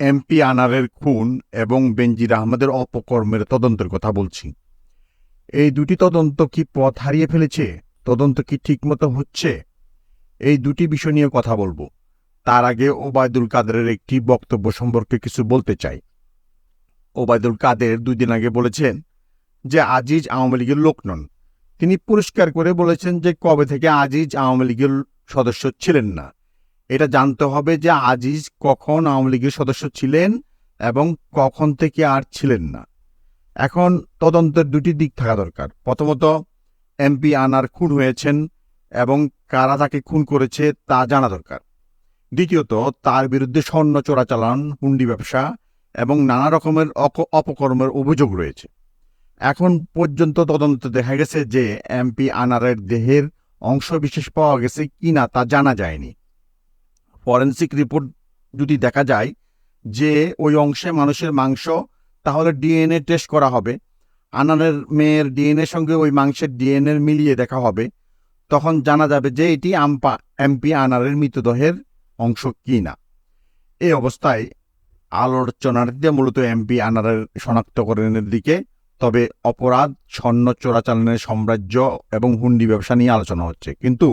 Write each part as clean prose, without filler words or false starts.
MP আনারের খুন এবং বেনজির আহমেদের অপকর্মের তদন্তের কথা বলছি। এই দুটি তদন্ত কি পথ হারিয়ে ফেলেছে? তদন্ত কি ঠিকমতো হচ্ছে? এই দুটি বিষয় নিয়ে কথা বলবো। তার আগে ওবায়দুল কাদেরের একটি বক্তব্য সম্পর্কে কিছু বলতে চাই। ওবায়দুল কাদের 2 দিন আগে বলেছেন যে আজিজ আওয়ামী লীগের লোক নন। তিনি পরিষ্কার করে বলেছেন যে কবে থেকে আজিজ আওয়ামী লীগের সদস্য ছিলেন না। এটা জানতে হবে যে আজিজ কখন আওয়ামী লীগের সদস্য ছিলেন এবং কখন থেকে আর ছিলেন না। এখন তদন্তের দুটি দিক থাকা দরকার। প্রথমত, এমপি আনার খুন হয়েছেন এবং কারা তাকে খুন করেছে তা জানা দরকার। দ্বিতীয়ত, তার বিরুদ্ধে স্বর্ণ চোরাচালান, হুন্ডি ব্যবসা এবং নানা রকমের অপকর্মের অভিযোগ রয়েছে। এখন পর্যন্ত তদন্তে দেখা গেছে যে এমপি আনারের দেহের অংশ বিশেষ পাওয়া গেছে কিনা তা জানা যায়নি। ফরেনসিক রিপোর্ট যদি দেখা যায় যে ওই অংশে মানুষের মাংস, তাহলে ডিএনএ টেস্ট করা হবে। আনারের মেয়ের ডিএনএর সঙ্গে ওই মাংসের ডিএনএ মিলিয়ে দেখা হবে। তখন জানা যাবে যে এটি এমপি আনারের মৃতদেহের অংশ কিনা। এই অবস্থায় আলোচনাটিতে মূলত এমপি আনারের শনাক্তকরণের দিকে, তবে অপরাধ, স্বর্ণ চোরাচালানের সাম্রাজ্য এবং হুন্ডি ব্যবসা নিয়ে আলোচনা হচ্ছে। কিন্তু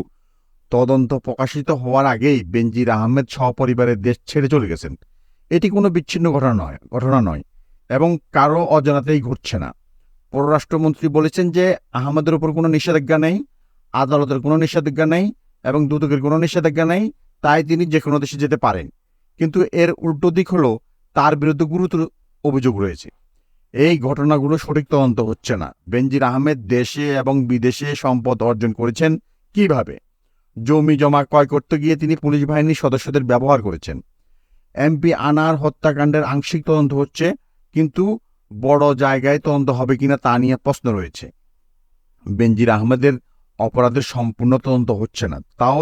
তদন্ত প্রকাশিত হওয়ার আগেই বেনজির আহমেদ সপরিবারে দেশ ছেড়ে চলে গেছেন। এটি কোনো বিচ্ছিন্ন ঘটনা নয় এবং কারো অজানাতেই ঘটছে না। পররাষ্ট্রমন্ত্রী বলেছেন যে আহমেদের উপর কোনো নিষেধাজ্ঞা নেই, আদালতের কোনো নিষেধাজ্ঞা নেই এবং দুদকের কোনো নিষেধাজ্ঞা নেই, তাই তিনি যে কোনো দেশে যেতে পারেন। কিন্তু এর উল্টো দিক হলো তার বিরুদ্ধে গুরুতর অভিযোগ রয়েছে। এই ঘটনাগুলো সঠিক তদন্ত হচ্ছে না। বেনজির আহমেদ দেশে এবং বিদেশে সম্পদ অর্জন করেছেন কিভাবে? জমি জমা ক্রয় করতে গিয়ে তিনি পুলিশ বাহিনীর সদস্যদের ব্যবহার করেছেন। এমপি আনার হত্যাকাণ্ডের আংশিক তদন্ত হচ্ছে, কিন্তু বড় জায়গায় তদন্ত হবে কিনা তা নিয়ে প্রশ্ন রয়েছে। বেনজির আহমেদের অপরাধের সম্পূর্ণ তদন্ত হচ্ছে না, তাও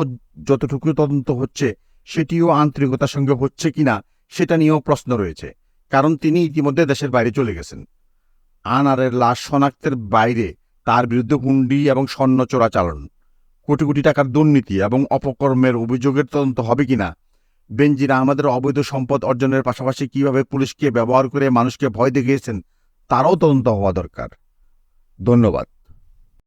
যতটুকু তদন্ত হচ্ছে সেটিও আন্তরিকতার সঙ্গে হচ্ছে কিনা সেটা নিয়েও প্রশ্ন রয়েছে, কারণ তিনি ইতিমধ্যে দেশের বাইরে চলে গেছেন। আনারের লাশ শনাক্তের বাইরে তার বিরুদ্ধে হুন্ডি এবং স্বর্ণ চোরাচালান, কোটি কোটি টাকার দুর্নীতি এবং অপকর্মের অভিযোগের তদন্ত হবে কিনা, বেনজির আহমেদের অবৈধ সম্পদ অর্জনের পাশাপাশি কিভাবে পুলিশকে ব্যবহার করে মানুষকে ভয় দেখিয়েছেন তারও তদন্ত হওয়া দরকার। ধন্যবাদ।